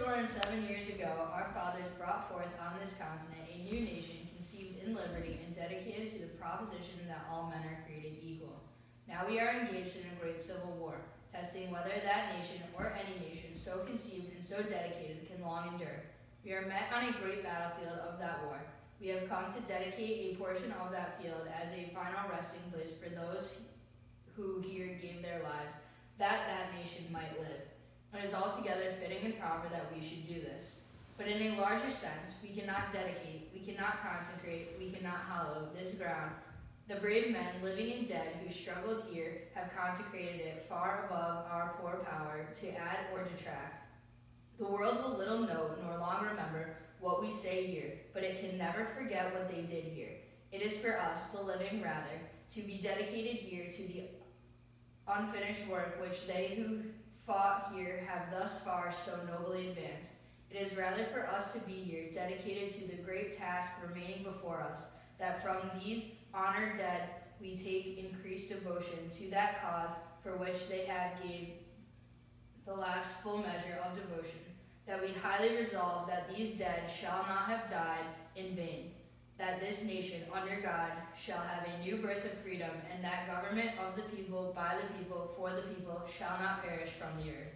407 years ago, our fathers brought forth on this continent a new nation conceived in liberty and dedicated to the proposition that all men are created equal. Now we are engaged in a great civil war, testing whether that nation or any nation so conceived and so dedicated can long endure. We are met on a great battlefield of that war. We have come to dedicate a portion of that field as a final resting place for those who here gave their lives, that that nation might live. It is altogether fitting and proper that we should do this. But in a larger sense, we cannot dedicate, we cannot consecrate, we cannot hallow this ground. The brave men, living and dead, who struggled here, have consecrated it far above our poor power to add or detract. The world will little note nor long remember what we say here, but it can never forget what they did here. It is for us, the living rather, to be dedicated here to the unfinished work which they who fought here have thus far so nobly advanced. It is rather for us to be here, dedicated to the great task remaining before us, that from these honored dead we take increased devotion to that cause for which they have gave the last full measure of devotion, that we highly resolve that these dead shall not have died in vain, that this nation under God shall have a new birth of freedom, and that government of the people, by the people, for the people, shall not perish from the earth.